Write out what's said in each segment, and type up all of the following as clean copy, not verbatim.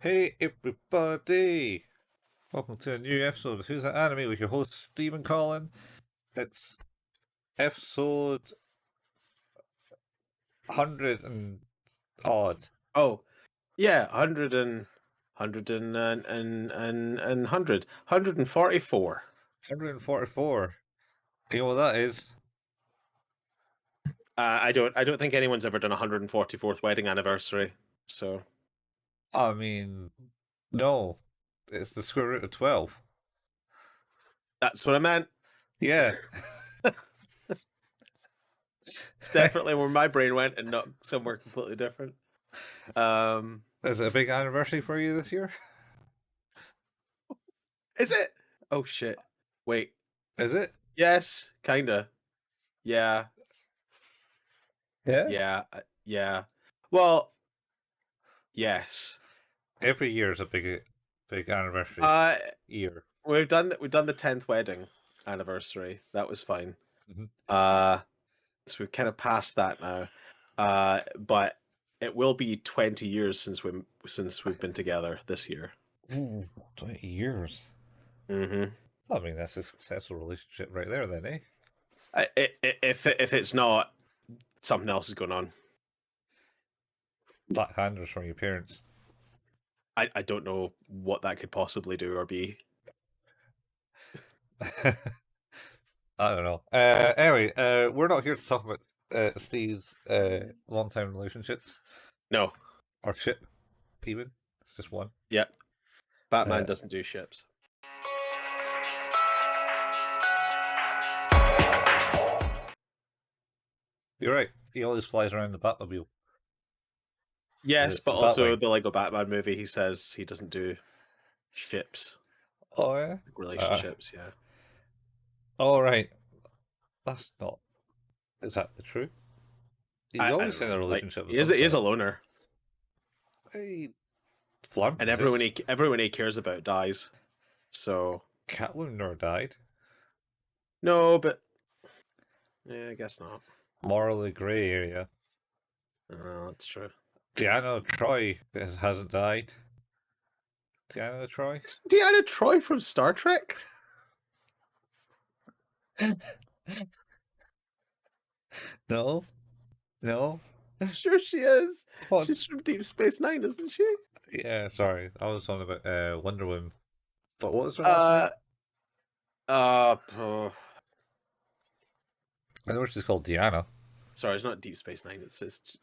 Hey everybody! Welcome to a new episode of Who's That Anime with your host Stephen Collin. It's episode 100 and odd. Oh, yeah, 144. 144. You know what that is? I don't think anyone's ever done a 144th wedding anniversary. So I mean, no. It's the square root of 12. that's what I meant. Yeah. It's definitely where my brain went and not somewhere completely different. Is it a big anniversary for you this year? Is it? Oh shit. Wait. Is it? Yes, kinda. Yeah. Yeah? Yeah. Well, yes. Every year is a big anniversary year. We've done the 10th wedding anniversary. That was fine. Mhm. So we've kind of passed that now. But it will be 20 years since we've been together this year. Ooh, 20 years. Mm-hmm. I mean, that's a successful relationship right there, then, eh? If it's not, something else is going on. Backhanders from your parents. I don't know what that could possibly do or be. I don't know. Anyway, we're not here to talk about Steve's long-time relationships No. or ship, even. It's just one. Yep. Batman doesn't do ships. You're right. He always flies around the Batmobile. Yes, but the also Batwing. the Lego Batman movie, he says he doesn't do ships. Oh, yeah? Relationships, yeah. All right. That's not... Is that the truth? He's I always don't in a know. relationship with He is a loner. Hey, And everyone he cares about dies. So Catwoman never died. no, but yeah, I guess not. Morally grey area. Oh, that's true. Diana Troy hasn't died. Diana Troy? Deanna Troi from Star Trek? No. No. Sure she is. What? She's from Deep Space Nine, isn't she? Yeah, sorry. I was on about Wonder Woman. But what was her last name? Oh, I know she's called Diana. sorry, it's not Deep Space Nine. It's just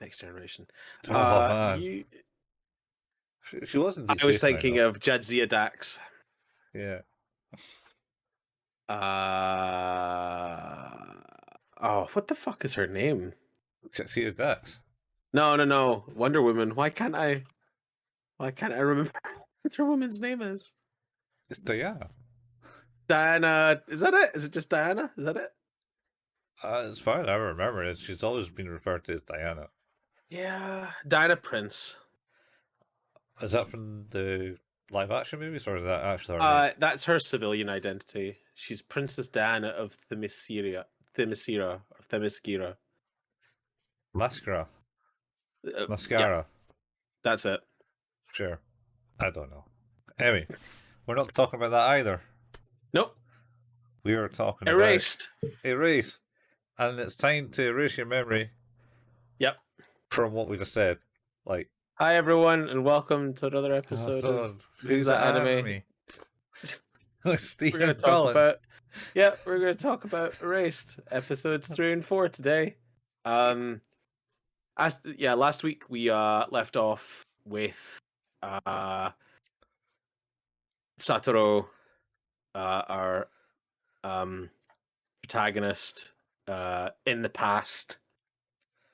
Next Generation. Oh, man. You. She wasn't Deep I was Space Nine, thinking though. of Jadzia Dax. Yeah. Oh, what the fuck is her name? She did that. No. Wonder Woman. Why can't I remember what her woman's name is? It's Diana. Diana. Is that it? Is it just Diana? Is that it? As far as I remember it, she's always been referred to as Diana. Yeah, Diana Prince. Is that from the live action movies, or is that actually her name? That's her civilian identity. She's Princess Diana of Themyscira. Mascara. Yeah, Mascara. that's it. Sure. I don't know. Anyway, we're not talking about that either. Nope. We are talking Erased. about Erased. And it's time to erase your memory. Yep. From what we just said. Like, hi everyone, and welcome to another episode of Who's That Anime? Steve we're going to talk about. Yeah, we're going to talk about Erased episodes 3 and 4 today. Last week we left off with Satoru, our protagonist, in the past,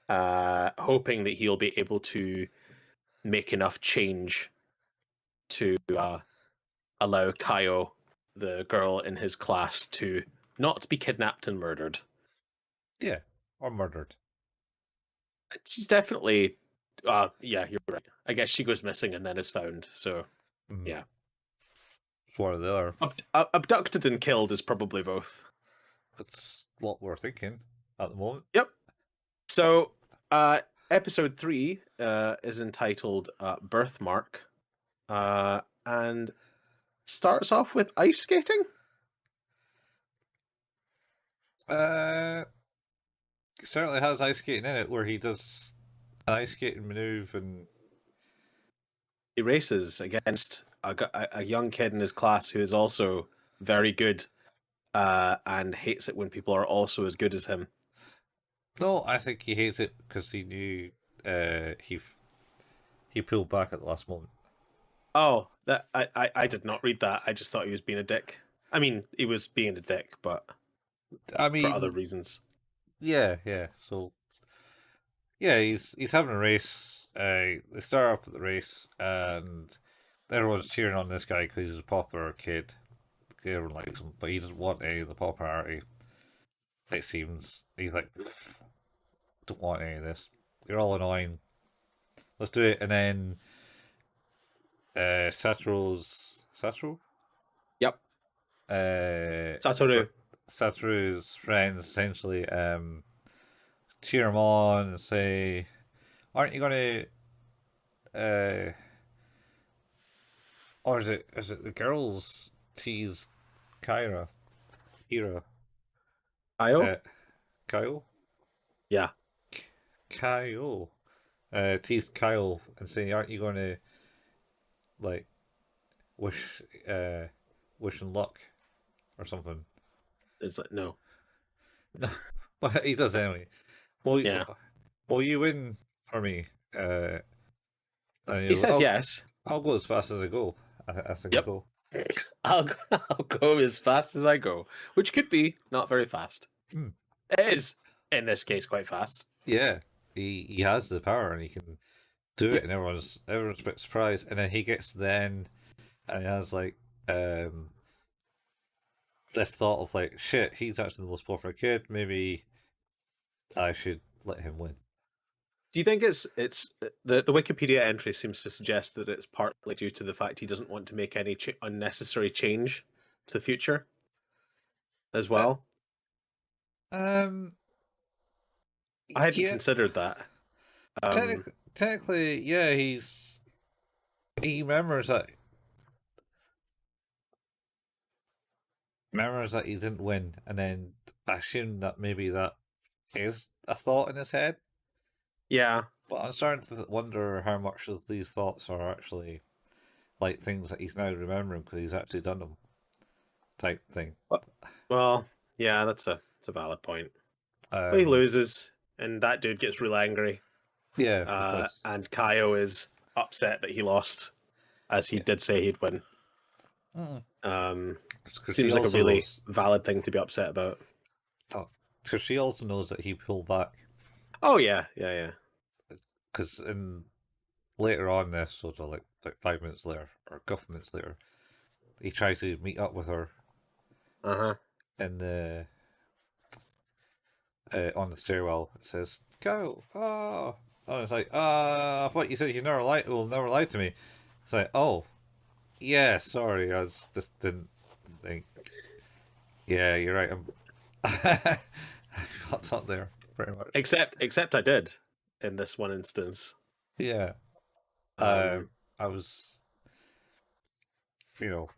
hoping that he'll be able to make enough change to allow Kayo, the girl in his class, to not be kidnapped and murdered. Yeah, or murdered. She's definitely... yeah, you're right. I guess she goes missing and then is found, so yeah. It's one or the other. Abducted and killed is probably both. That's what we're thinking at the moment. Yep. So, episode 3 is entitled Birthmark, and starts off with ice skating. Certainly has ice skating in it, where he does an ice skating maneuver and He races against a young kid in his class who is also very good, and hates it when people are also as good as him. no, I think he hates it because he knew he pulled back at the last moment. Oh, that I did not read that. I just thought he was being a dick. I mean, he was being a dick, but I for other mean, reasons. yeah. So yeah, he's having a race. They start up at the race, and everyone's cheering on this guy because he's a popular kid. Everyone likes him, but he doesn't want any of the popularity. It seems he's like, don't want any of this. You're all annoying. Let's do it. And then Satoru, Yep. Satoru. Satoru's friends essentially cheer him on and say, "Aren't you gonna?" Or is it the girls tease Kyra, Hira, Kayo? uh, Kyle, Yeah. Kyle, tease Kyle and say, "Aren't you gonna like wish wish him luck or something?" It's like, no. No, but he does anyway. Will Yeah. will you win for me? And He you go, says yes. I'll go as fast as I go. I think I Yep. go. I'll go as fast as I go, which could be not very fast. Hmm. It is, in this case, quite fast. Yeah, he has the power and he can do it, Yep. and everyone's a bit surprised. And then he gets to the end, and he has like this thought of like, shit, he's actually the most popular kid. Maybe I should let him win. Do you think it's the Wikipedia entry seems to suggest that it's partly due to the fact he doesn't want to make any unnecessary change to the future as Uh, well? um, I hadn't yeah, considered that. technically, yeah, he remembers that he didn't win, and then I assume that maybe that is a thought in his head. Yeah. But I'm starting to wonder how much of these thoughts are actually like things that he's now remembering because he's actually done them, type thing. Well, yeah, that's a valid point. But he Um, loses, and that dude gets real angry. yeah, because And Kayo is upset that he lost, as he yeah, did say he'd win. because she Seems like a also really knows. valid thing to be upset about. Because she also knows that he pulled back. Oh yeah, yeah. Because in later on this, sort of like 5 minutes later or a couple minutes later, he tries to meet up with her Uh huh. in the on the stairwell. It says, "Go, oh." Oh, it's like, I thought you said you will never lie to me. It's like, oh, yeah, sorry, just didn't think. Yeah, you're right. I fucked up there, pretty much. Except I did in this one instance. Yeah. Um, I was, you know,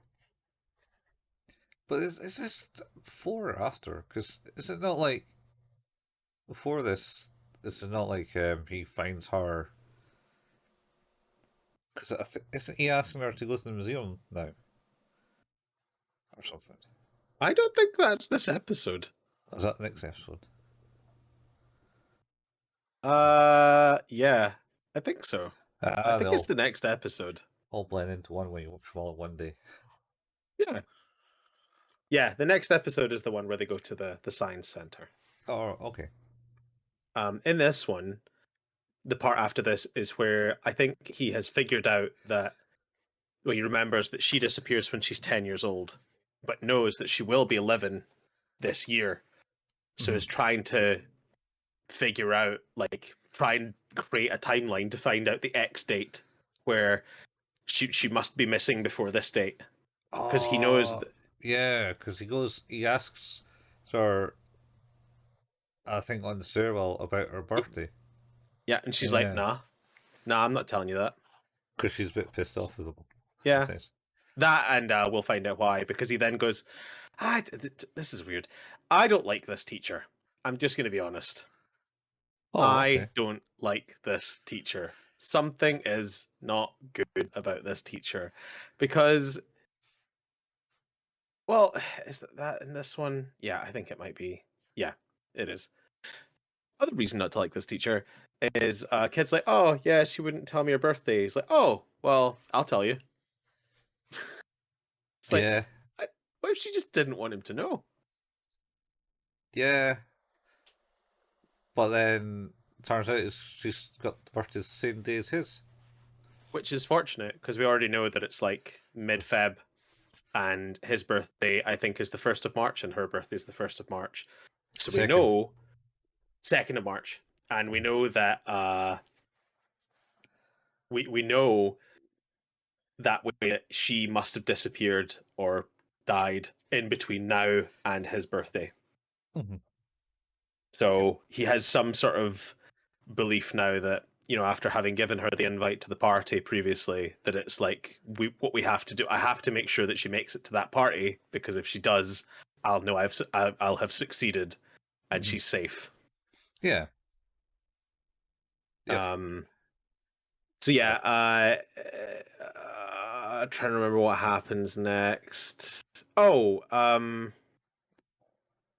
but is this before or after? Because is it not like before this? Is it not like he finds her? Because isn't he asking her to go to the museum now or something? I don't think that's this episode. Is that the next episode? Yeah, I think so. I think it's They'll the next episode. all blend into one when you watch them all in one day. Yeah, yeah. The next episode is the one where they go to the science center. Oh, okay. In this one, the part after this is where I think he has figured out that, well, he remembers that she disappears when she's 10 years old, but knows that she will be 11 this year. So is trying to figure out, like, try and create a timeline to find out the X date where she must be missing before this date. Because he knows that, Yeah, because he asks her, I think on the stairwell about her birthday. Yeah, and she's like, Yeah, nah, nah, I'm not telling you that. because she's a bit pissed off with him. Yeah, Essentially. that, and we'll find out why, because he then goes, this is weird. I don't like this teacher. I'm just going to be honest. Oh, I okay. don't like this teacher. Something is not good about this teacher because, well, is that in this one? Yeah, I think it might be. Yeah, it is. Other reason not to like this teacher is kids like, oh yeah, she wouldn't tell me her birthday. He's like, oh well, I'll tell you. It's like, Yeah, I, what if she just didn't want him to know? yeah. But then turns out she's got the birthday the same day as his. Which is fortunate because we already know that it's like mid It's Feb, and his birthday I think is the 1st of March, and her birthday is the 1st of March. So we second. know 2nd of March, and we know that we know that way that she must have disappeared or died in between now and his birthday. Mm-hmm. Yep. So he has some sort of belief now that, after having given her the invite to the party previously, that it's like what we have to do. I have to make sure that she makes it to that party, because if she does, I'll know I'll have succeeded and Mm-hmm. she's safe. Yeah. Yep. Um. So yeah. Uh, I'm trying to remember what happens next. Oh.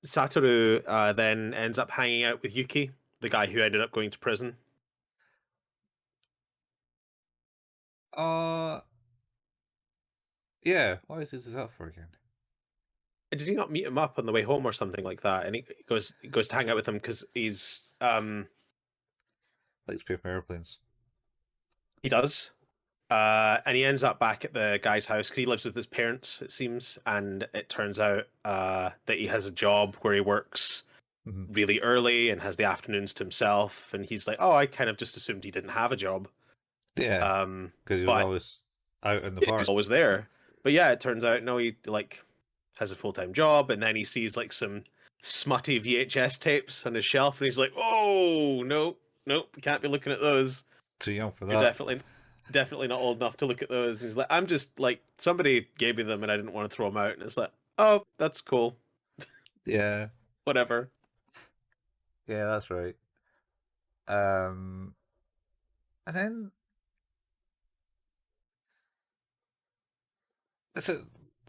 Satoru then ends up hanging out with Yuki, the guy who ended up going to prison. uh, yeah. Why is he do that for again? Did he not meet him up on the way home or something like that? And he goes to hang out with him because Likes paper airplanes. he does. And he ends up back at the guy's house because he lives with his parents, it seems. And it turns out that he has a job where he works Mm-hmm. really early and has the afternoons to himself. And he's like, "Oh, I kind of just assumed he didn't have a job." Yeah, because he was But always out in the he's park. always there. But yeah, it turns out no, he like has a full time job, and then he sees like some smutty VHS tapes on his shelf, and he's like, "Oh no, nope, we can't be looking at those. Too young for You're that. definitely not old enough to look at those." And he's like, "I'm just like somebody gave me them, and I didn't want to throw them out." And it's like, "Oh, that's cool, Yeah, whatever." yeah, that's right. Um, and then is it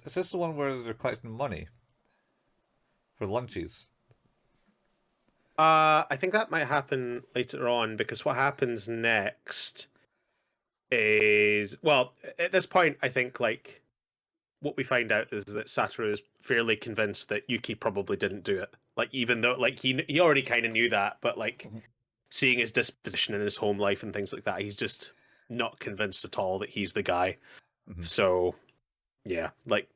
is this the one where they're collecting money for lunches? I think that might happen later on, because what happens next is, well, at this point, I think like what we find out is that Satoru is fairly convinced that Yuki probably didn't do it. Like, even though like he already kind of knew that, but like Mhm. seeing his disposition in his home life and things like that, he's just not convinced at all that he's the guy. Mhm. So yeah, like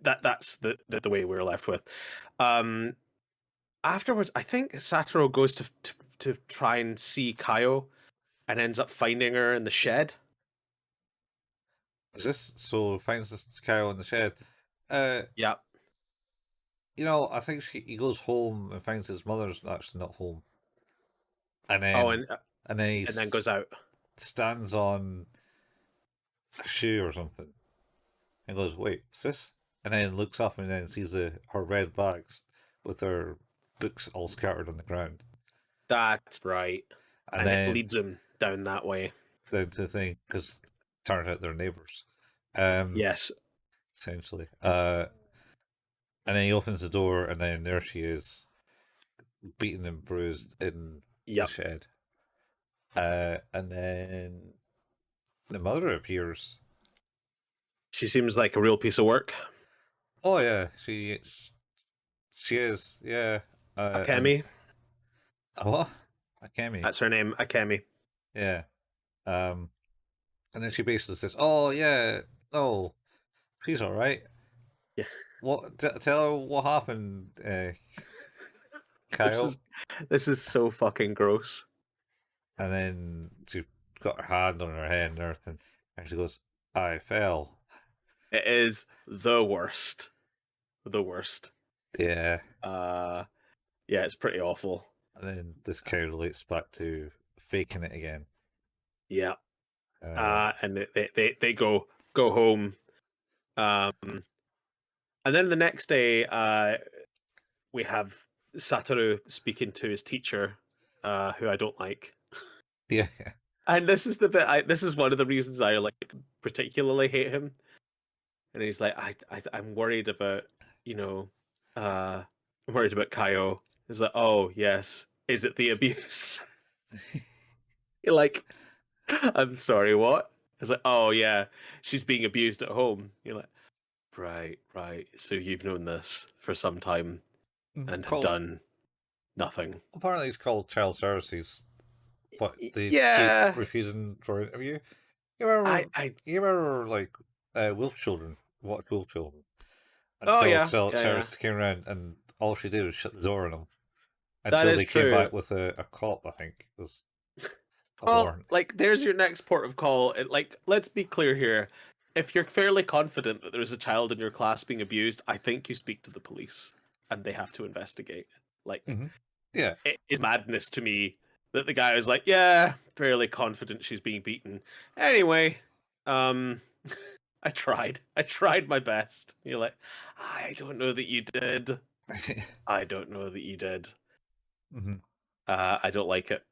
that's the way we're left with. Um, Afterwards, I think Satoru goes to try and see Kayo and ends up finding her in the shed. Is this so? Finds this cow in the shed. Uh, Yeah. I think he goes home and finds his mother's actually not home, and Oh, then and then and then goes out. stands on a shoe or something and goes, "Wait, is this?" And then looks up and then sees her red bags with her books all scattered on the ground, That's right. and And it then leads him down that way. the thing because turns out they're neighbors, um, Yes. essentially. And then he opens the door, and then there she is, beaten and bruised in the Yep. shed. And then the mother appears. She seems like a real piece of work. Oh yeah, she is. Yeah. And Akemi. what? Akemi. That's her name. Akemi. Yeah. Um, and then she basically says, "Oh yeah, no, she's all right. Yeah. What? Tell her what happened, This Kyle." is this is so fucking gross. And then she got her hand on her head and everything, and she goes, "I fell." It is the worst. The worst. Yeah. Uh yeah, it's pretty awful. And then this cow relates back to faking it again. Yeah. Uh, And they go home. And then the next day, we have Satoru speaking to his teacher, who I don't like. yeah, And this is the bit. This is one of the reasons I like particularly hate him. And he's like, I'm worried about, you know, I'm worried about Kayo. He's like, oh yes, is it the abuse? You're like, I'm sorry, what? It's like, oh yeah, she's being abused at home. You're like, right, right. So you've known this for some time and have called done nothing. apparently it's called child services, but they keep Yeah, refusing for interview. I, I, You remember like wolf children, what wolf children, oh until yeah, yeah, yeah. Sarah came around and all she did was shut the door on them That until is they came true. back with a cop. I think was a Well, warrant. like, there's your next port of call. Like, let's be clear here. If you're fairly confident that there's a child in your class being abused, I think you speak to the police and they have to investigate. Like, Hmm. Yeah, it is madness to me that the guy was like, "Yeah, fairly confident she's being beaten." Anyway, um, I tried. I tried my best. You're like, I don't know that you did. I don't know that you did. hmm I don't like it.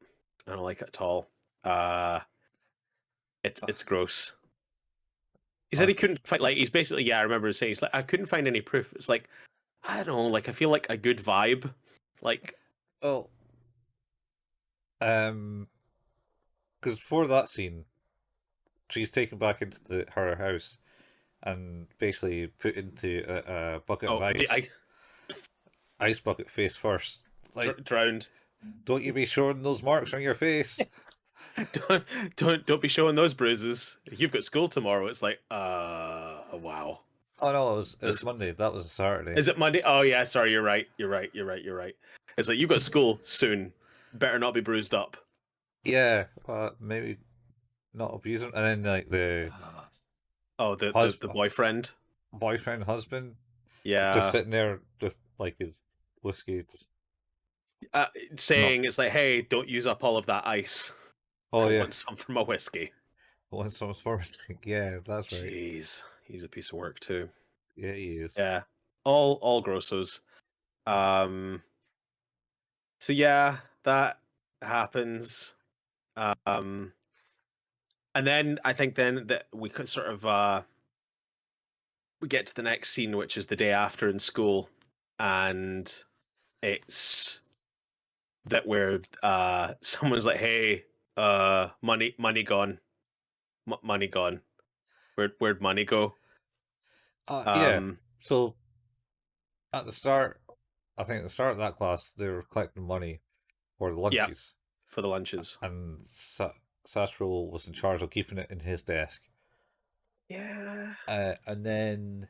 I don't like it at all. Uh, it's gross. He said he couldn't find like he's basically I remember saying he's like I couldn't find any proof. It's like I don't know, like I feel like a good vibe. Like well, um, because for that scene, she's taken back into her house and basically put into a bucket of oh the ice bucket face first. Like, drowned. don't you be showing those marks on your face? don't don't be showing those bruises. You've got school tomorrow. It's like wow. Oh no, it was This Monday. That was a Saturday. is it Monday? Oh yeah, sorry, you're right. You're right. You're right. You're right. It's like you've got school soon. Better not be bruised up. Yeah, maybe not abusing. And then like the Oh, the husband, boyfriend. boyfriend, husband, just Yeah. sitting there with like his whiskey. Just Uh, not. saying it's like, hey, don't use up all of that ice. Oh I yeah, want some for my whiskey. want some for a drink. Yeah, that's right. Jeez, he's a piece of work too. Yeah, he is. Yeah, all grossos. Um, so yeah, that happens. Um, and then I think then that we could sort of we get to the next scene, which is the day after in school, and it's that where someone's like, "Hey, money gone, money gone. Where'd money go?" Yeah. Um, So at the start, I think at the start of that class, they were collecting money for the yeah, lunches, for the lunches. and Sasro was in charge of keeping it in his desk. Yeah. And then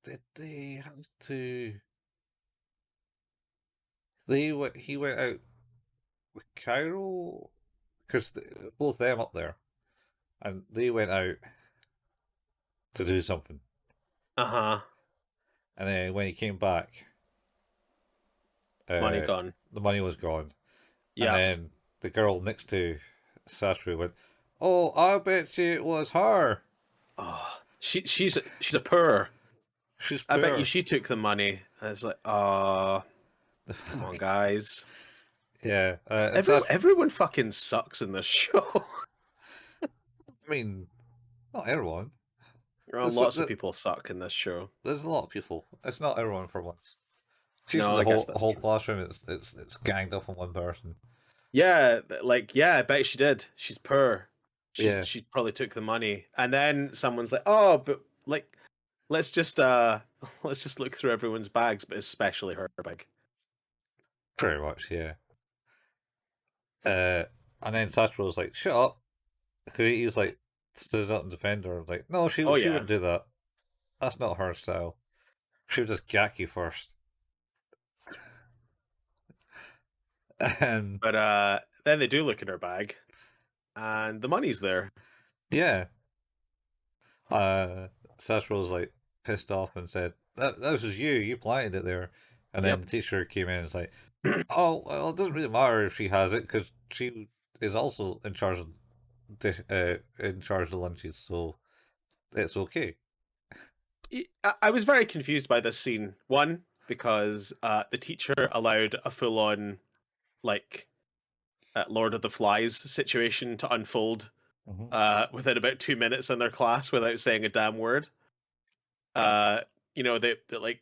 did they have to? He went out with Cairo because both them up there, and they went out to do something. Uh-huh. And then when he came back, Money uh, gone. the money was gone. And Yeah. then the girl next to Sasro went, "Oh, I bet you it was her. Oh, she's a poor. She's I bet you poor." she took the money. And it's like, The come on, fuck. guys. Yeah, and Sasro. Everyone fucking sucks in this show. I mean, not everyone. Well, There's lots of people suck in this show. there's a lot of people. It's not everyone for once. It's usually No, I guess the that's whole true. classroom. It's ganged up on one person. Yeah, like yeah, I bet she did. She's poor. Yeah, She probably took the money, and then someone's like, oh, but like let's just let's just look through everyone's bags, but especially her bag. pretty much. Yeah. And then Sasha was like, "Shut up." He's like stood up and defended her. Like, no, Oh she yeah, wouldn't do that. That's not her style. She would just gack you first. And but then they do look at her bag, and the money's there. yeah, uh, Sasha was like pissed off and said, "That was you. You planted it there." And then Yep. the teacher came in and was like, Oh, well, it doesn't really matter if she has it because she is also in charge of in charge of the lunches, so it's okay. I was very confused by this scene. One, because the teacher allowed a full-on like Lord of the Flies situation to unfold Hmm. within about 2 minutes in their class without saying a damn word. Uh, they like,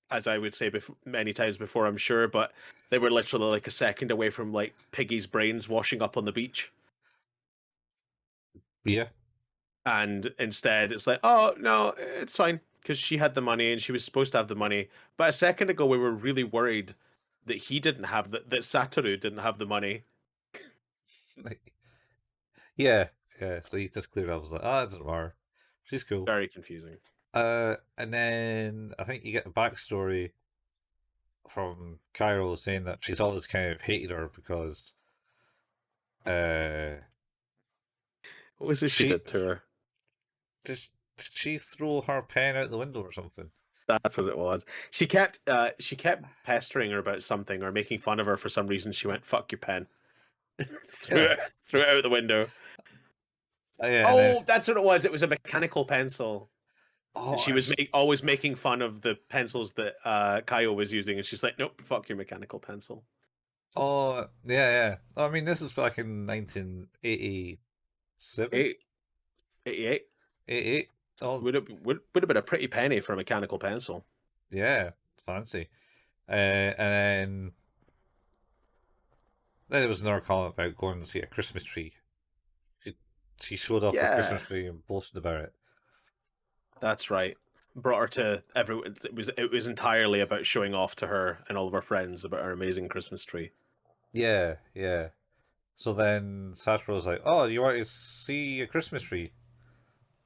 as I would say many times before, I'm sure, but they were literally like a second away from like Piggy's brains washing up on the beach. Yeah, And instead, it's like, oh no, it's fine because she had the money and she was supposed to have the money. But a second ago, we were really worried that he didn't have that Satoru didn't have the money. like, yeah, yeah. So he just cleared up. I was like, ah, it doesn't matter. She's cool. Very confusing. And then I think you get the backstory from Cairo saying that she's always kind of hated her because uh What was it she she did to her? did, did she throw her pen out the window or something? That's what it was. She kept pestering her about something or making fun of her for some reason. She went, "Fuck your pen," threw Yeah. it threw it out the window. Yeah, and then Oh, that's what it was. It was a mechanical pencil. And oh, she was always making fun of the pencils that Kayo was using, and she's like, "Nope, fuck your mechanical pencil." oh, yeah, yeah. I mean, this is back in 1987, 88. 88. Oh, Would have been a pretty penny for a mechanical pencil. yeah, fancy. And then there was another comment about going to see a Christmas tree. She, she showed off her Christmas Yeah, tree and boasted about it. that's right. Brought her to everyone. It was entirely about showing off to her and all of her friends about our amazing Christmas tree. Yeah, yeah. So then Satoru was like, "Oh, you want to see a Christmas tree?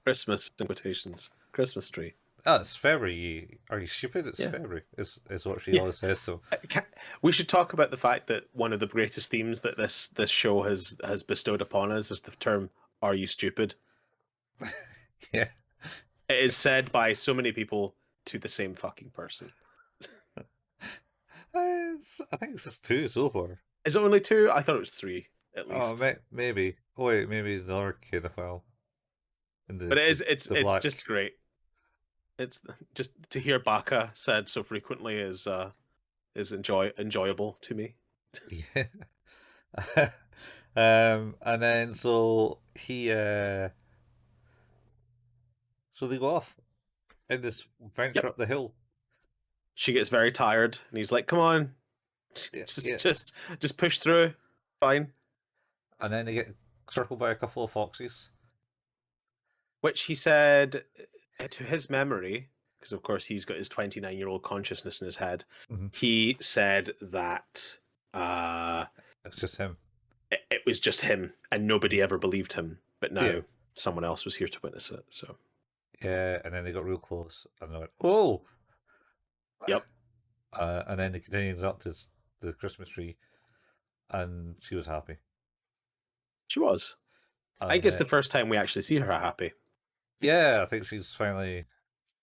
Christmas invitations, Christmas tree. Oh, it's February. Are you stupid? It's Yeah, February." Is what she yeah. always says. So We should talk about the fact that one of the greatest themes that this show has bestowed upon us is the term "Are you stupid?" yeah, It is said by so many people to the same fucking person. I think it's just two so far. Is it only two? I thought it was three at Oh, least. maybe. Oh wait, maybe the other kid as well. And But the it is the, it's the it's just black. great. It's just to hear Baka said so frequently is enjoyable to me. Yeah. And then so they go off in this venture Yep. up the hill. She gets very tired and he's like, "Come on, Yeah, just yeah. just just push through. Fine." And then they get circled by a couple of foxes. Which he said to his memory, because of course he's got his 29-year-old consciousness in his head. Hmm. He said that uh It's just him. it was just him and nobody Mhm. ever believed him. But Yeah, now someone else was here to witness it. So, yeah. And then they got real close, and they went, "Oh!" yep, And then they continued up to the Christmas tree, and she was happy. she was. I think And it's the first time we actually see her happy. yeah, I think she's finally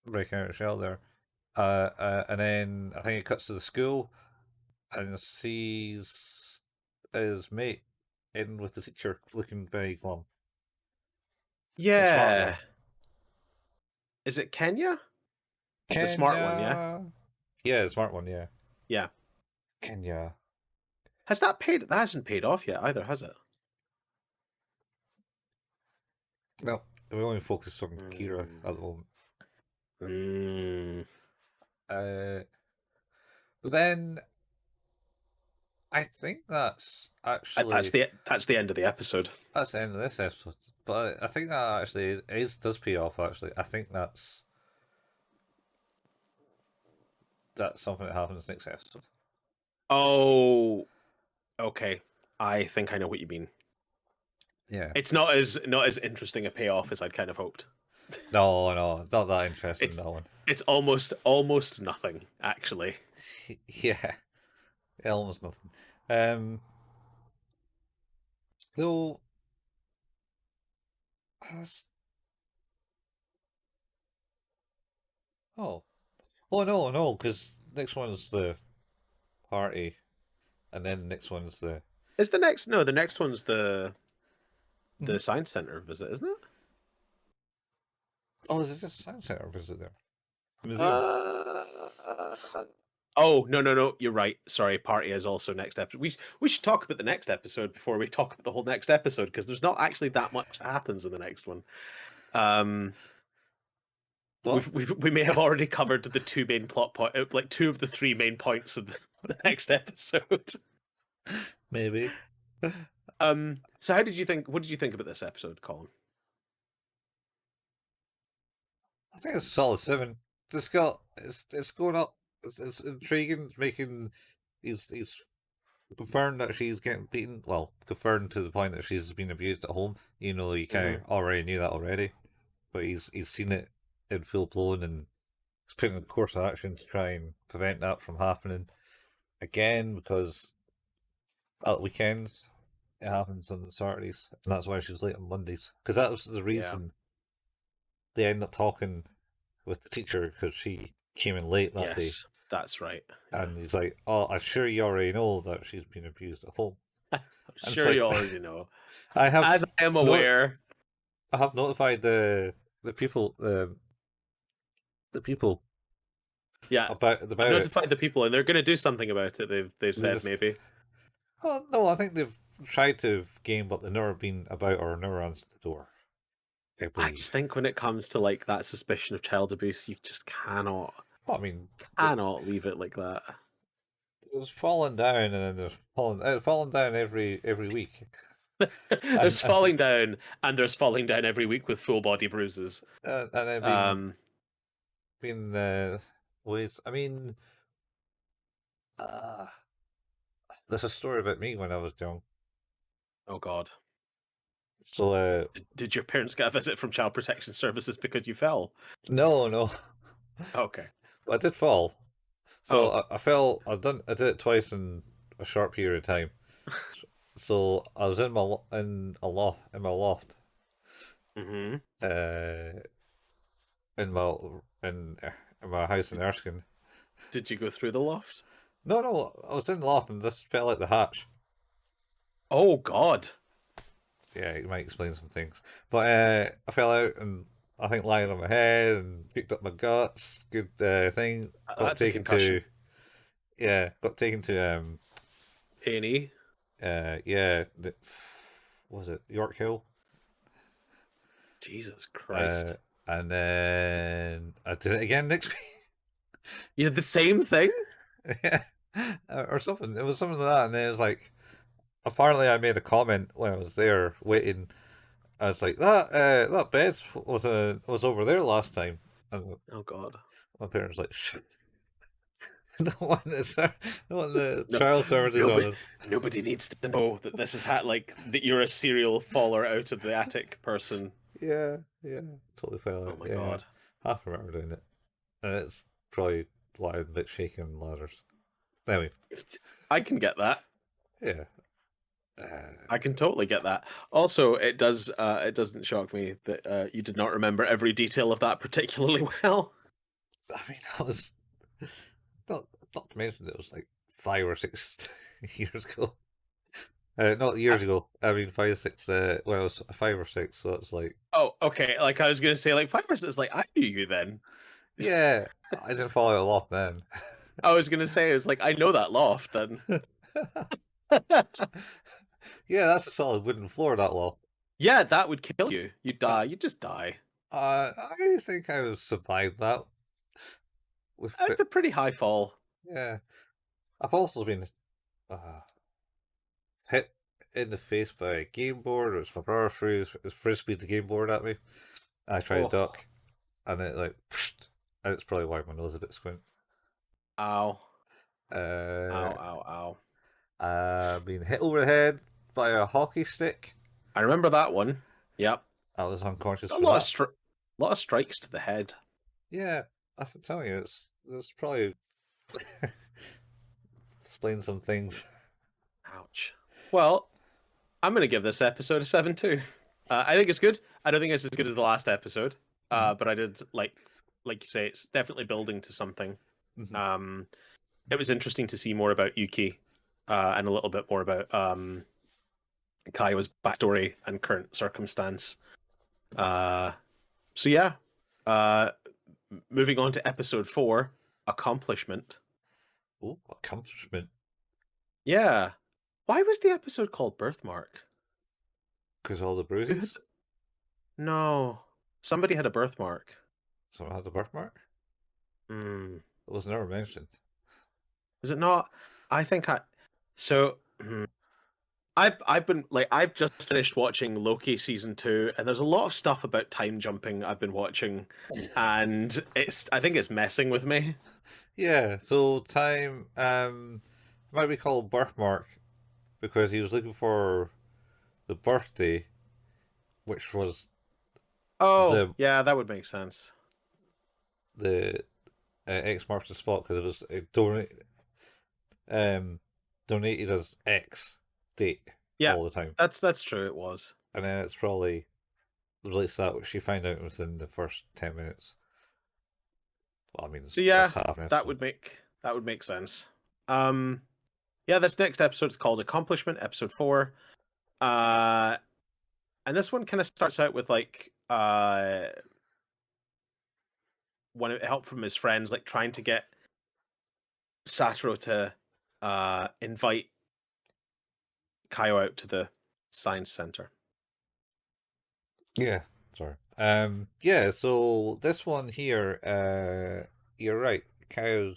breaking out of shell there. And then I think it cuts to the school and sees his mate in with the teacher looking very glum. The smart Yeah. one. Is it Kenya? The smart one, yeah? Kenya. Yeah, the smart one, yeah. Yeah. Kenya. Has that paid? That hasn't paid off yet either, has it? No, we only focus on Kira Mm. at the moment. Mm. Uh, but then I think That's the end of the episode. that's the end of this episode. But I think that actually does pay off. Actually, I think that's something that happens next episode. Oh, okay. I think I know what you mean. Yeah. It's not as interesting a payoff as I'd kind of hoped. No, no, not that interested in It's that one. it's almost nothing actually. Yeah, almost nothing. Um, so that's, oh, oh no, no, because next one is the party. and then the next one's the. Is the next no? The next one's the Mhm. science center visit, isn't it? Oh, is it just science center visit there? Museum. Uh, oh no! You're right. Sorry, party is also next episode. We should talk about the next episode before we talk about the whole next episode because there's not actually that much that happens in the next one. Um, What? we may have already covered the two main plot point, like two of the three main points of the next episode. Maybe. So how did you think? What did you think about this episode, Colin? I think it's a solid 7. It's going up. It's intriguing. It's making he's confirmed that she's getting beaten. Well, confirmed to the point that she's been abused at home. You know, you kind Mm-hmm. of already knew that already, but he's seen it in full blown and he's putting a course of action to try and prevent that from happening again because at weekends it happens on Saturdays, and that's why she was late on Mondays. Because that was the Yeah. reason they ended up talking with the teacher because she came in late that day. Yes, that's right. Yeah. And he's like, "Oh, I'm sure you already know that she's been abused at home." I'm And it's sure like, you already know. I have As I am not, aware. I have notified the people, the people Yeah, about I've it. notified the people, and they're going to do something about it. They've They said just, maybe. well, no, I think they've tried to game, but they've never been about or never answered the door. I I just believe. think when it comes to like that suspicion of child abuse, you just Well, I mean, cannot leave it like that. there's falling down, and then there's falling down every week, There's and falling down, and there's falling down every week with full body bruises. and then Um. being ways. I mean, uh, there's a story about me when I was young. Oh God. So Did your parents get a visit from Child Protection Services because you fell? no, Okay. I did fall. So Oh. I fell. I did it twice in a short period of time. So I was in my loft, Mm-hmm. uh, in my in in my house in Erskine. Did you go through the loft? No, I was in the loft and just fell out the hatch. Oh God. Yeah, it might explain some things. But I fell out and I think lying on my head and picked up my guts. Good thing. Got That's a taken to concussion. got taken to A&E. yeah, was it York Hill? Jesus Uh, Christ. and then I did it again next week. You did the same thing? Yeah, or something. It was something like that, and then it was like apparently I made a comment when I was there waiting. I was like that bed was over there last time, and Oh God. my parents were like, "Shh, don't want this, don't want the No, child services on nobody, us." nobody needs to know that this is like that you're a serial faller out of the attic person. Yeah, totally fell Oh out. my Yeah, God. half remember doing it, and it's probably why I'm a bit shaken on ladders. Anyway, I can get that. yeah. I can totally get that. Also, it doesn't shock me that you did not remember every detail of that particularly well. I mean, that was not not to mention it was like 5 or 6 years ago. Not Uh, years ago. I mean, 5 6. When I was 5 or 6, so it's like, Oh, okay. Like I was gonna say, like 5% is like I knew you then. yeah, I didn't fall out a lot then. I was gonna say it's like I know that loft then. Yeah, that's a solid wooden floor that low. Yeah, that would kill you. You'd Uh, die. You'd just die. I think I would survive that with It's a pretty high fall. yeah. I've also been uh, hit in the face by a game board. It was my brother threw his frisbee the game board at me. I tried to Oh, duck, and it like, and it's probably why my nose is a bit squint. ow, Uh, ow. being hit over the head by a hockey stick. I remember that one. Yep. I was unconscious A for lot of that. lot of strikes to the head. Yeah, I can tell you, it's probably explain some things. Ouch. Well, I'm gonna give this episode a 7 too. I think it's good. I don't think it's as good as the last episode. Mhm, But I did like you say, it's definitely building to something. mhm. Um, it was interesting to see more about Yuki. and a little bit more about Kayo's backstory and current circumstance. Uh, so yeah, uh, moving on to episode 4, accomplishment. Oh, accomplishment. Yeah, why was the episode called Birthmark? Because all the Who had? bruises. No, somebody had a birthmark. Someone had a birthmark. Hmm. It was never mentioned. Is it not? I think I. So I've been like I've just finished watching Loki season 2, and there's a lot of stuff about time jumping I've been watching, and I think it's messing with me. Yeah. So time might be called birthmark because he was looking for the birthday, which was Oh the yeah, that would make sense. the X marks the spot because it was um donated as X date Yeah, all the time, that's true. It was. and then it's probably relates to that which she found out within the first 10 minutes. Well, I mean, So it's yeah, half an that episode. would make sense. Um, yeah, this next episode is called Accomplishment, episode 4. Uh, and this one kind of starts out with like one help from his friends, like trying to get Satoru to invite Kaio out to the science center. Yeah, sorry. Yeah. So this one here, you're right. Cow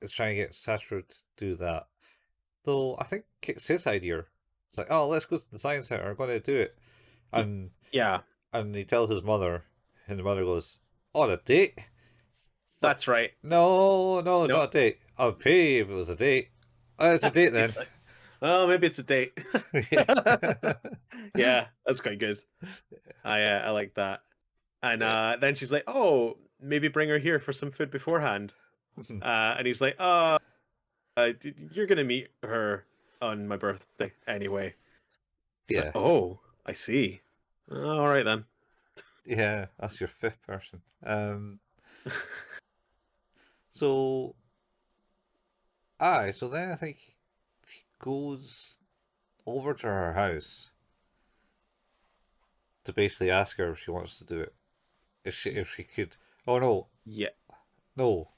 is trying to get Satoru to do that. Though I think it's his idea. It's like, oh, let's go to the science center. I'm going to do it. And Yeah, and he tells his mother, and the mother goes, "On a date?" It's like, that's right. no, no, Nope. not a date. I'd pay if it was a date. Oh, it's a date then. He's like, well, maybe it's a date. Yeah. Yeah, that's quite good. I like that. And Yeah. then she's like, "Oh, maybe bring her here for some food beforehand." And he's like, you're gonna meet her on my birthday anyway." He's like, Yeah. "Oh, I see. All right then." Yeah. That's your fifth person. So, so then I think he goes over to her house to basically ask her if she wants to do it. If she could. Oh no, Yeah, no.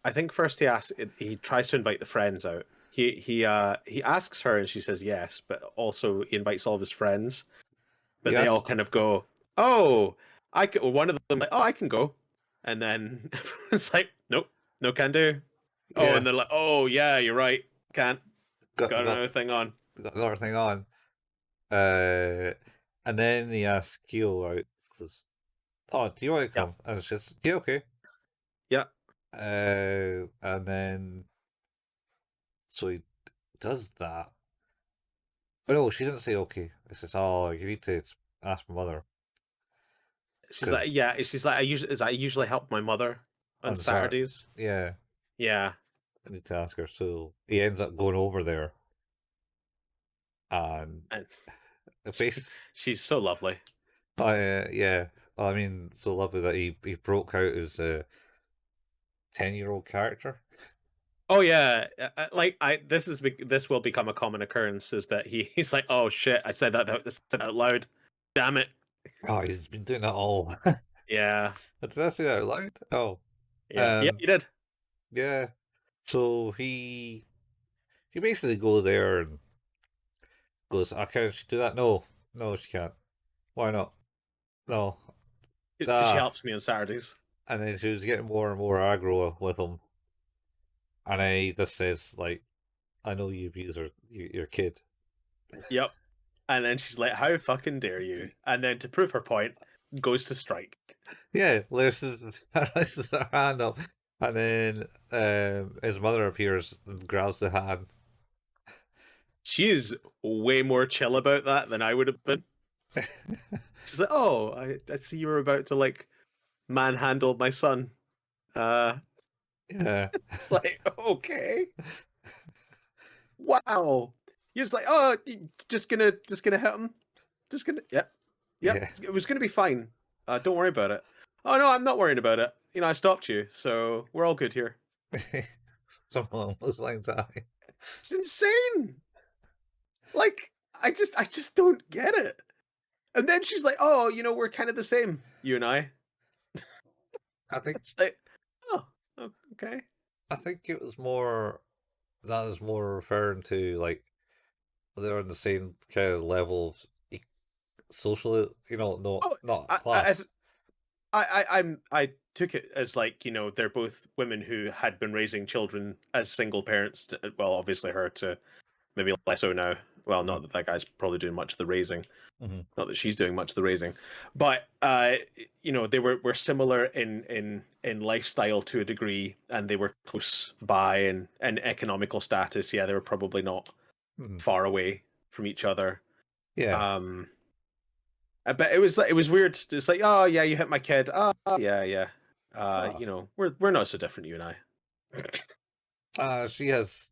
I think first he tries to invite the friends out. He asks her and she says yes, but also he invites all of his friends. But they all Yes. kind of go, "Oh, I can." Well, one of them like, "Oh, I can go," and then everyone's like, "Nope, no can do." Oh, and Yeah. they're like, "Oh yeah, you're right, can't." Got Got got another thing on. got another thing on. Uh, and then he asks Kyo out because, oh, do you want to Yeah, come? And it's just, yeah, okay. yeah. And then so he does that. But no, she didn't say okay. It says, oh, you need to ask my mother She's like, because yeah. She's like, I usually help my mother on on Saturday, Saturdays. yeah, Yeah, I need to ask her. So he ends up going over there and and the she, base. she's so lovely. Yeah. I mean, so lovely that he broke out as a 10-year-old character. Oh yeah, like this will become a common occurrence is that he's like, "Oh shit, I said said out loud. Damn it." Oh, he's been doing that all. Yeah, Did I say that out loud? Oh, yeah, yeah. um, You did. yeah. So he basically goes there and goes, "I can't she do that? No, no, she can't. Why not? No, It's because she ah." helps me on Saturdays. And then she was getting more and more aggro with him, and I this says like, "I know you abuse your kid." Yep. And then she's like, "How fucking dare you?" And then to prove her point, goes to strike. Yeah, lifts her hand up, and then his mother appears and grabs the hand. She is way more chill about that than I would have been. She's like, "Oh, I see you were about to like manhandle my son." Uh, Yeah, it's like, okay, wow. You're just like, "Oh, just gonna hit him. Just gonna, yep, yep. yeah. It was gonna be fine. Don't worry about it." "Oh no, I'm not worrying about it. You know, I stopped you, so we're all good here." Something along those lines. I. It's insane. Like, I just don't get it. And then she's like, "Oh, we're kind of the same, you and I." I think It's like, "Oh, okay." I think it was more that is more referring to like they're on the same kind of level of social, no, Oh, not I I class. I took it as like, they're both women who had been raising children as single parents. Well, obviously her to maybe less so now. Well, Hmm. not that that guy's probably doing much of the raising. Hmm. Not that she's doing much of the raising, but they were similar in lifestyle to a degree, and they were close by and economical status. Yeah, they were probably not Hmm. far away from each other. Yeah. Um, but it was weird. It's like, oh yeah, you hit my kid. Oh yeah, yeah. Ah. We're not so different, you and I. She has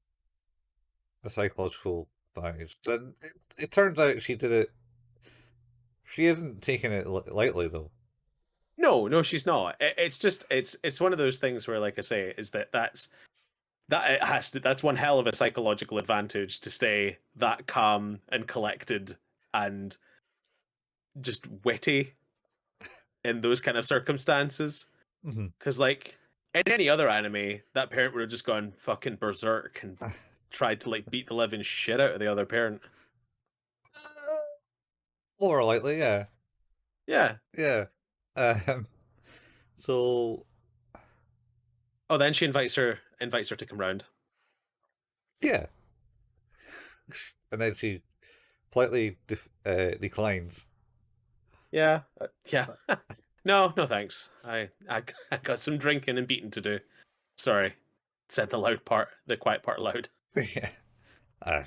a psychological baggage. And it turns out she did it. She isn't taking it lightly, though. No, no, she's not. It's just it's one of those things where, like I say, is that it has to. That's one hell of a psychological advantage to stay that calm and collected and just witty in those kind of circumstances. Hmm. Because like in any other anime, that parent would have just gone fucking berserk and tried to like beat the living shit out of the other parent. More lightly, yeah. Yeah. Yeah. Um, so, Oh, then she invites her to come round. yeah. And then she politely declines. Yeah, yeah. No, no, thanks. I got some drinking and beating to do. Sorry, said the quiet part loud. Yeah.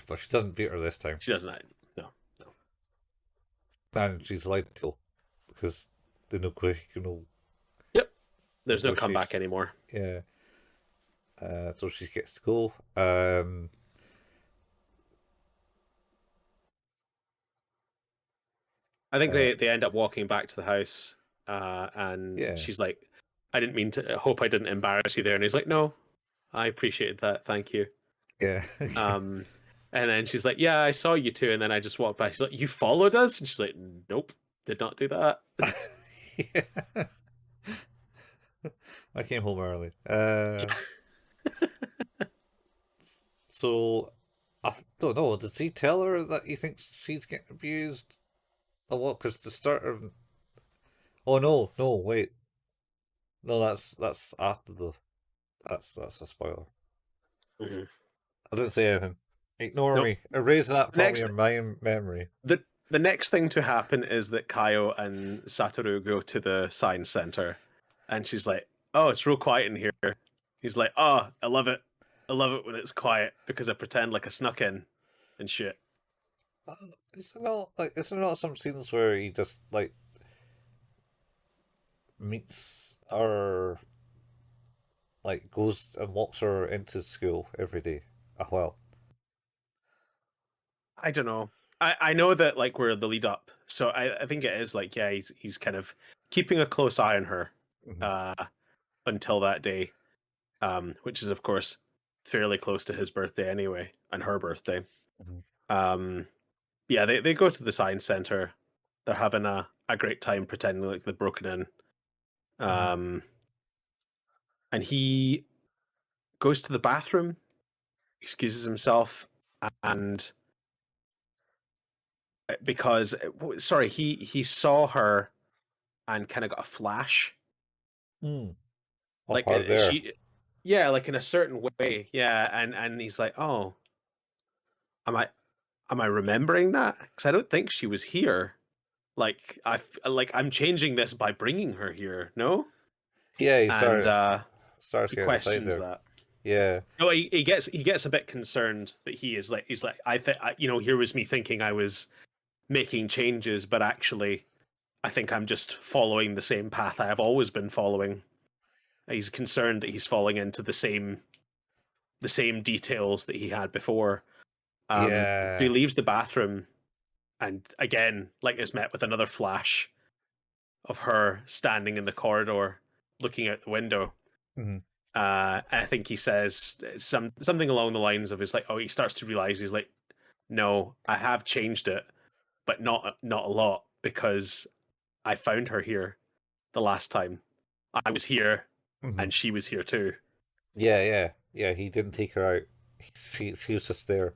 But she doesn't beat her this time. She doesn't. No, no. And she's allowed to because the Yep. There's no comeback negotiation. anymore. Yeah. So she gets to go. I think Uh, they end up walking back to the house, and yeah. she's like, "I didn't mean to. I hope I didn't embarrass you there." And he's like, "No, I appreciated that. Thank you." Yeah. Um, and then she's like, "Yeah, I saw you too." And then I just walked by. She's like, "You followed us?" And she's like, "Nope, did not do that." Yeah. I came home early. So I don't know. Did he tell her that he thinks she's getting abused a lot? Because the start of oh no, no, wait, no, that's after the that's a spoiler. Mhm. I didn't say anything. Ignore Nope. me. Erase that from Next, your mind memory. the next thing to happen is that Kayo and Satoru go to the science center, and she's like, "Oh, it's real quiet in here." He's like, "Oh, I love it. I love it when it's quiet because I pretend like I snuck in and shit." Is there not some scenes where he just like meets or like goes and walks her into school every day? Ah well. I don't know. I know that like we're the lead up, so I think it is like, yeah, he's kind of keeping a close eye on her Hmm. uh, until that day, which is of course fairly close to his birthday anyway and her birthday. Hmm. Um, yeah, they go to the science center. They're having a great time pretending like they've broken in. Hmm. Um, and he goes to the bathroom, excuses himself, and because sorry, he saw her and kind of got a flash, Hmm. Of like her there. she, yeah, like in a certain way, yeah, and he's like, oh, am I am I remembering that? Because I don't think she was here. Like like I'm changing this by bringing her here, no? Yeah, he And starts he getting excited questions there. that. Yeah. No, he gets a bit concerned that he's like I think here was me thinking I was making changes, but actually I think I'm just following the same path I have always been following. He's concerned that he's falling into the same details that he had before. So he Yeah. leaves the bathroom and again, like, is met with another flash of her standing in the corridor, looking out the window. Hmm. And I think he says something along the lines of, "It's like, oh, he starts to realize he's like, no, I have changed it, but not a lot because I found her here the last time. I was here, Hmm. and she was here too." Yeah, yeah, yeah. He didn't take her out. She was just there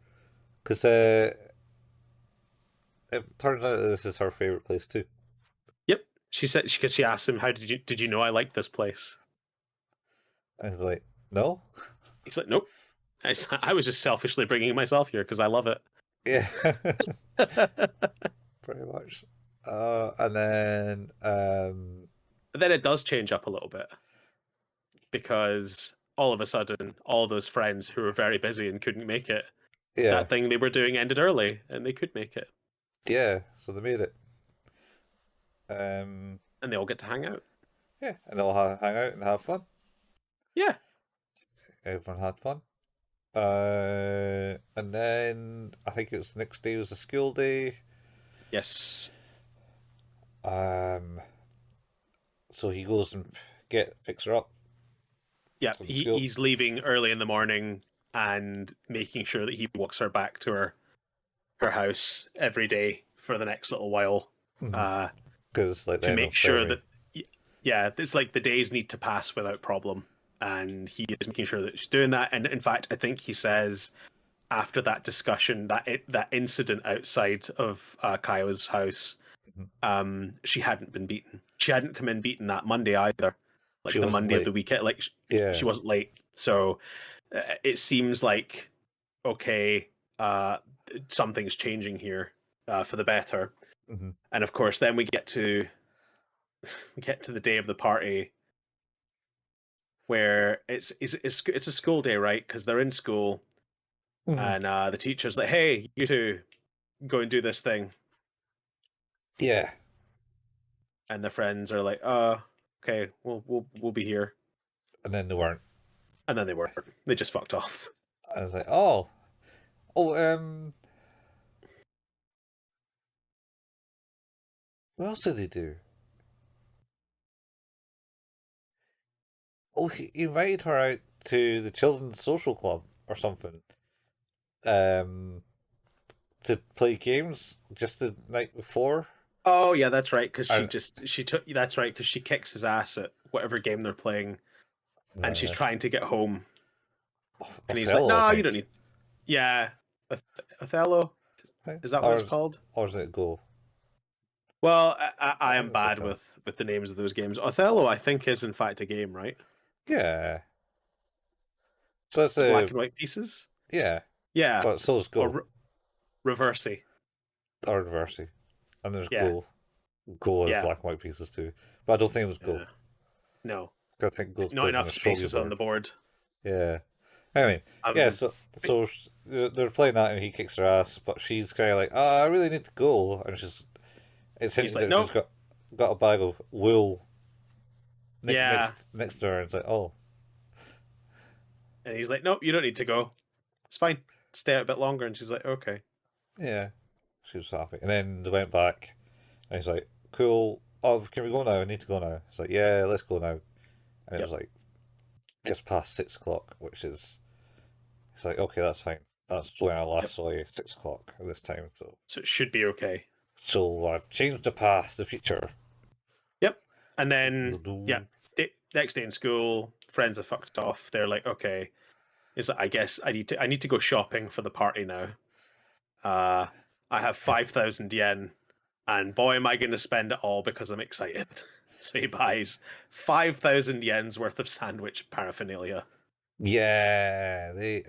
because it turns out that this is her favorite place too. Yep. She said because she asked him, "How did you know I liked this place?" And he's like, no, He's like, "Nope. I was just selfishly bringing myself here because I love it." yeah, pretty much. And then But then it does change up a little bit because all of a sudden, all those friends who were very busy and couldn't make it, yeah, that thing they were doing ended early, and they could make it, yeah. So they made it. Um, and they all get to hang out. yeah, and they'll hang out and have fun. Yeah. Everyone had fun. And then I think it was the next day was a school day. Yes. Um, so he goes and picks her up Yeah. from He, school. he's leaving early in the morning and making sure that he walks her back to her house every day for the next little while, uh, Because like the to end make of sure February. that yeah, it's like the days need to pass without problem, and he is making sure that she's doing that. And in fact, I think he says after that discussion, that incident outside of Kayo's house, Mhm. she hadn't been beaten. She hadn't come in beaten that Monday either, She like the wasn't Monday of late. the weekend. Like Yeah. she wasn't late, so it seems like okay, uh, something's changing here for the better. Hmm. And of course, then we get to the day of the party where it's a school day, right? Because they're in school, Hmm. and the teacher's like, "Hey, you two, go and do this thing," Yeah. and the friends are like, okay, we'll be here," And then they weren't. and then they weren't. They just fucked off. I was like, oh, oh, what else did they do? Oh, he invited her out to the children's social club or something. Um, to play games just the night before. Oh yeah, that's right. Because And she took. That's right. Because she kicks his ass at whatever game they're playing, and she's uh, trying to get home, and he's like, Othello, I "No, you don't think. need." Yeah, Othello. Is that what it's Or, called? or does it go? Well, I am What is it bad called? with the names of those games. Othello, I think, is in fact a game, right? Yeah. So it's The black a and white pieces. yeah, Yeah, but so's or Go Reversey. or Diversity, and there's Yeah, Go. Go has yeah, black and white pieces too, but I don't think it was Go. yeah. No, I think Go's not played on a enough shogi spaces on the board. board. Yeah. Anyway, yeah. Um, So they're playing that, and he kicks her ass, but she's kind of like, "Oh, I really need to go," and it's he's hinted like, that she's nope. got a bag of wool Yeah, next to her, and it's like, "Oh, and he's like, nope. You don't need to go. It's fine. Stay out a bit longer. And she's like, okay. yeah." She was happy, and then they went back, and he's like, "Cool. Oh, can we go now? I need to go now." It's like, "Yeah, let's go now." And it was Yep, like just past 6 o'clock, which is it's like okay, that's fine. That's when I yep. last saw you, 6 o'clock at this time. So it should be okay. So I've changed the past, the future. Yep. And then yeah, next day in school, friends are fucked off. They're like, okay, is I guess I need to go shopping for the party now. Uh, I have 5,000 yen, and boy, am I going to spend it all because I'm excited. So he buys 5,000 yen's worth of sandwich paraphernalia. Yeah, he's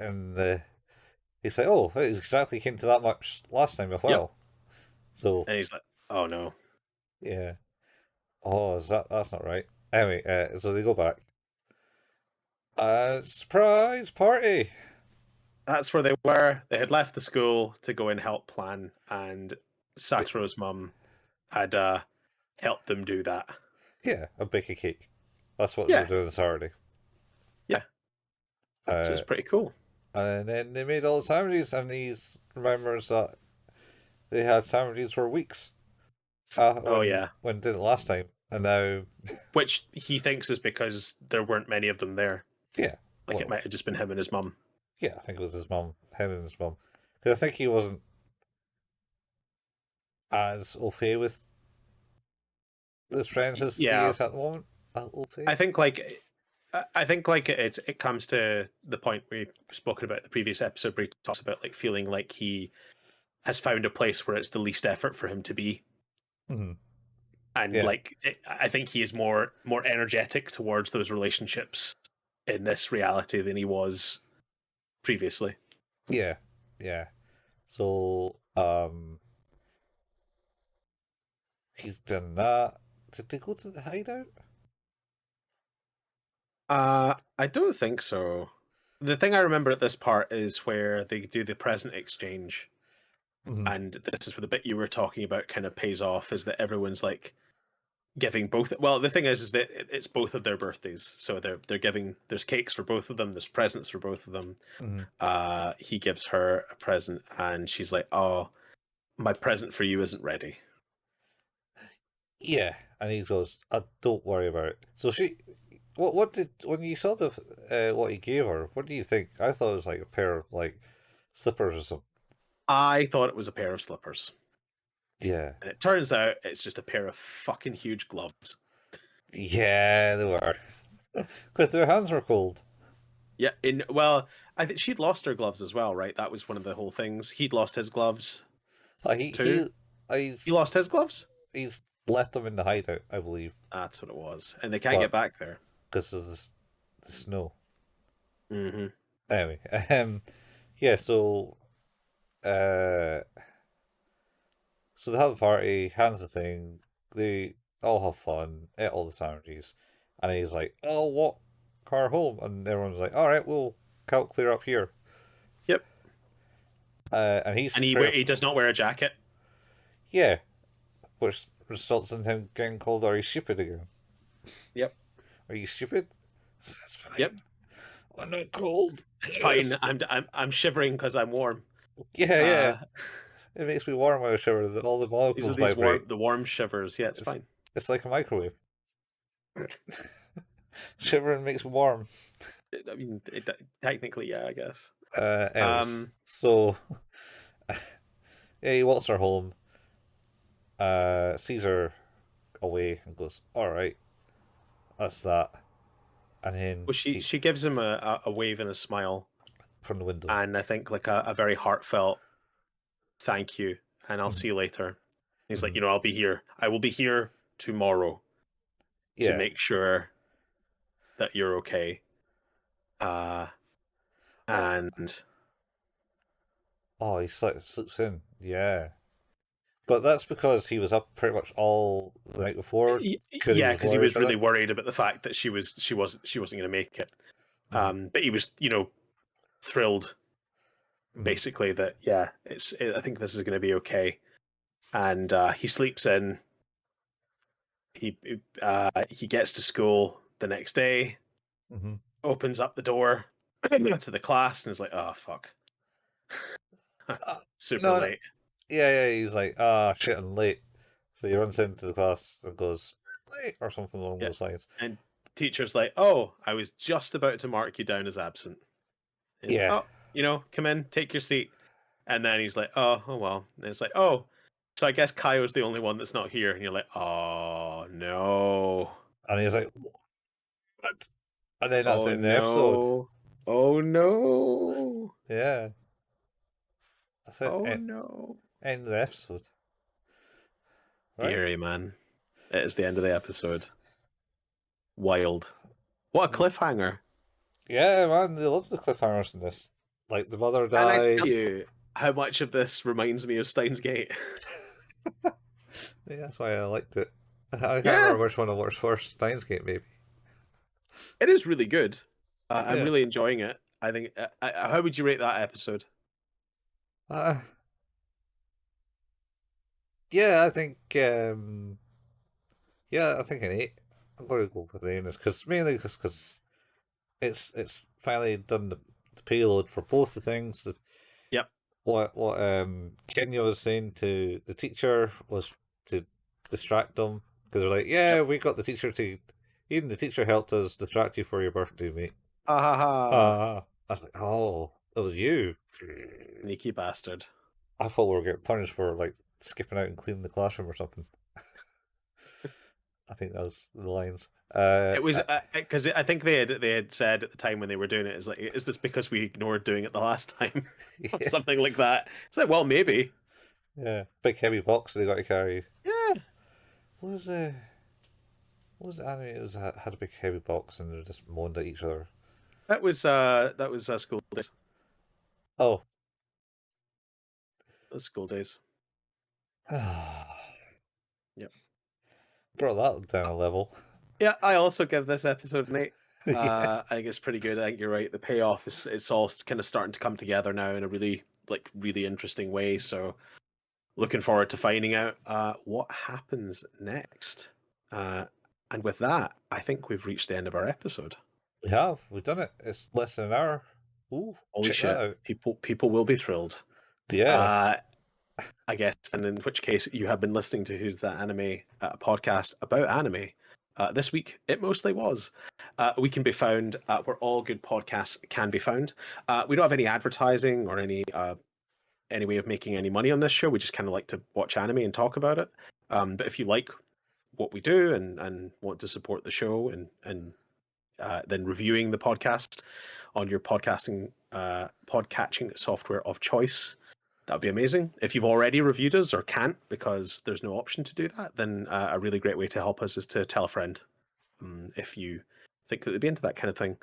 like, oh, it exactly came to that much last time as Yep. well. So And he's like, oh no. yeah, oh, is that's not right. Anyway, so they go back. Surprise party. That's where they were. They had left the school to go and help plan, and Satoru's mum had helped them do that. Yeah, a bake a cake. That's what they were Yeah, doing Saturday. yeah. So Uh, it's pretty cool. and then they made all the sandwiches, and he remembers that they had sandwiches for weeks. Oh yeah. When did it last time, and now Which he thinks is because there weren't many of them there. Yeah. Like it Well, might have just been him and his mum. yeah, I think it was his mum, him and his mum. Because I think he wasn't as au fait with his friends as he Yeah, is at the moment. Au I fait? think like I think like it comes to the point we've spoken about the previous episode where he talks about like feeling like he has found a place where it's the least effort for him to be, Mm-hmm. and Yeah. like I think he is more energetic towards those relationships in this reality than he was previously. Yeah. Yeah. So, he's done that. Did they go to the hideout? I don't think so. The thing I remember at this part is where they do the present exchange, Mm-hmm. and this is where the bit you were talking about kind of pays off. Is that everyone's like giving both? Well, the thing is that it's both of their birthdays, so they're giving. There's cakes for both of them. There's presents for both of them. Mm-hmm. He gives her a present, and she's like, "Oh, my present for you isn't ready." Yeah. And he goes, don't worry about it. So what did, when you saw what he gave her, what do you think? I thought it was like a pair of like slippers or something. I thought it was a pair of slippers, Yeah. and it turns out it's just a pair of fucking huge gloves. Yeah, they were. Because their hands were cold. Yeah, in well, I think she'd lost her gloves as well, right? That was one of the whole things. He'd lost his gloves Like too. He he's lost his gloves. he's left them in the hideout, I believe, That's what it was, and they can't get but back there. because of the snow. Hmm. Anyway, yeah. Uh, so they have a party, hands the thing, they all have fun, eat all the sandwiches, and he's like, "Oh, what car home?" And everyone's like, "All right, we'll clear up here." Yep, And he's and pretty, he does not wear a jacket. yeah, which results in him getting called, "Are you stupid again? Yep, Are you stupid?" That's yep, fine. I'm not cold. it's fine. Yes. I'm shivering because I'm warm. Yeah, yeah. Uh, It makes me warm when I shiver. That all the these are molecules these vibrate. warm shivers. Yeah, it's It's fine. it's like a microwave. Shivering makes me warm. I mean, technically, yeah, I guess. Anyways, so yeah, he walks her home. Sees her away and goes, "All right, that's that." And then Well, he she gives him a wave and a smile, from the window. and I think like a very heartfelt thank you, and I'll Mhm, see you later. He's like, mhm. I'll be here. I will be here tomorrow to Yeah. make sure that you're okay. Uh, Oh, and oh, he slips in. Yeah, but that's because he was up pretty much all the night before because he yeah, was because he worried was about really it. worried about the fact that she wasn't going to make it. Mhm, But he was, thrilled mhm. basically that yeah, I think this is going to be okay. And he sleeps in. He gets to school the next day, Mhm. opens up the door to the class, and is like, oh fuck, Uh, super no, no, late. yeah, yeah. He's like, ah, shit, I'm late. So he runs into the class and goes, late, or something along Yeah. those lines. And teacher's like, "Oh, I was just about to mark you down as absent." And he's like, Yeah, "Oh, come in, take your seat." And then he's like, "Oh well." And it's like, "Oh, so I guess Kayo's the only one that's not here." And you're like, "Oh no, and he's like, what? And then that's oh the end of the episode. no, oh no, Yeah, that's it. oh no." End of the episode, right? Eerie, man. It is the end of the episode. Wild. What a cliffhanger. Yeah, man, they love the cliffhangers in this. Like the mother And I dies. tell you how much of this reminds me of Steins Gate. Yeah, that's why I liked it. I can't Yeah, remember which one I watched first. Steins Gate, maybe. it is really good. I'm Yeah. really enjoying it. I think. How would you rate that episode? Uh, yeah, I think. Yeah, I think an eight. I'm going to go with the eight, because mainly because it's finally done the payload for both the things. Yep. What Kenya was saying to the teacher was to distract them because they're like, yeah, Yep. we got the teacher to, even the teacher helped us distract you for your birthday, mate. Ha ha ha! I was like, oh, it was you. Sneaky bastard. I thought we were getting punished for like skipping out and cleaning the classroom or something. I think that was the lines. It was because I think they had said at the time when they were doing it, is this because we ignored doing it the last time or yeah, something like that? It's like, well, maybe. yeah, big heavy box they got to carry. Yeah, What was the what was the anime? It was had a big heavy box and they just moaned at each other. that was school days. Oh, That's school days. Yep. brought that down a level. Yeah, I also give this episode an 8. Yeah, I think it's pretty good. I think you're right. The payoff is it's all kind of starting to come together now in a really interesting way. So looking forward to finding out what happens next. And with that, I think we've reached the end of our episode. we've done it. It's less than an hour. Ooh, Holy check that shit! out. People will be thrilled. Yeah, Uh, I guess, and in which case you have been listening to Who's That Anime, podcast about anime. This week, it mostly was. We can be found where all good podcasts can be found. We don't have any advertising or any way of making any money on this show. We just kind of like to watch anime and talk about it. But if you like what we do and want to support the show and then reviewing the podcast on your podcatching software of choice, that would be amazing. If you've already reviewed us or can't because there's no option to do that, then a really great way to help us is to tell a friend if you think that they'd be into that kind of thing.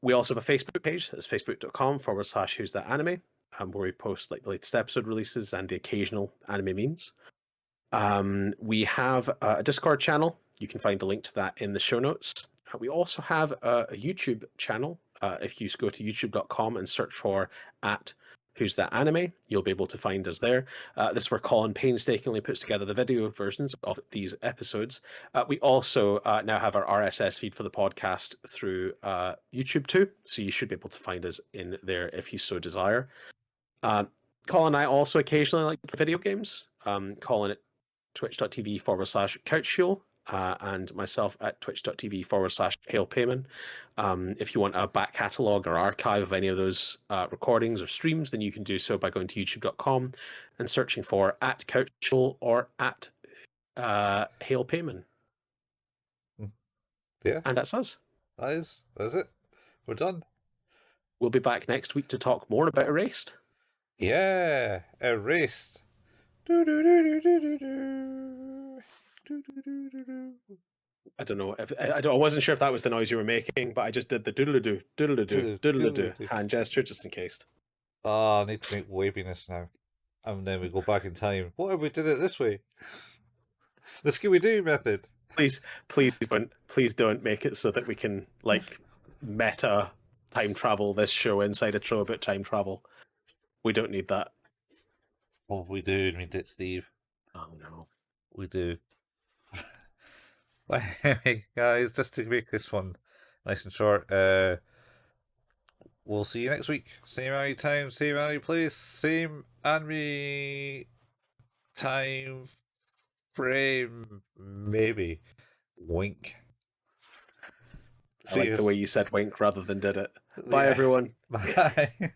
We also have a Facebook page. It's facebook.com/who's that anime, where we post like the latest episode releases and the occasional anime memes. We have a Discord channel. You can find the link to that in the show notes. We also have a YouTube channel. If you go to youtube.com and search for at Who's That Anime, you'll be able to find us there. This is where Colin painstakingly puts together the video versions of these episodes. We also now have our RSS feed for the podcast through YouTube too, so you should be able to find us in there if you so desire. Colin and I also occasionally like video games. Colin at twitch.tv/couchfuel, and myself at twitch.tv/hailpayman. If you want a back catalogue or archive of any of those recordings or streams, then you can do so by going to youtube.com and searching for at couchfuel or at hailpayman. yeah, And that's us. that's it. We're done. We'll be back next week to talk more about Erased. Yeah, erased. Do do do do do do do. I don't know. I wasn't sure if that was the noise you were making, but I just did the doodle-doo, doodle-doo, doodle-doo hand gesture just in case. Oh, I need to make waviness now. And then we go back in time. What if we did it this way? The Scooby-Doo method. Please don't make it so that we can like meta time travel this show inside a show about time travel. We don't need that. Oh, we do need it, Steve. Oh no. We do. Well, anyway, guys, just to make this one nice and short, we'll see you next week. Same anime time, same anime place, same anime time frame, maybe. Wink. I like the way you said wink rather than did it. Bye, Yeah. everyone. Bye.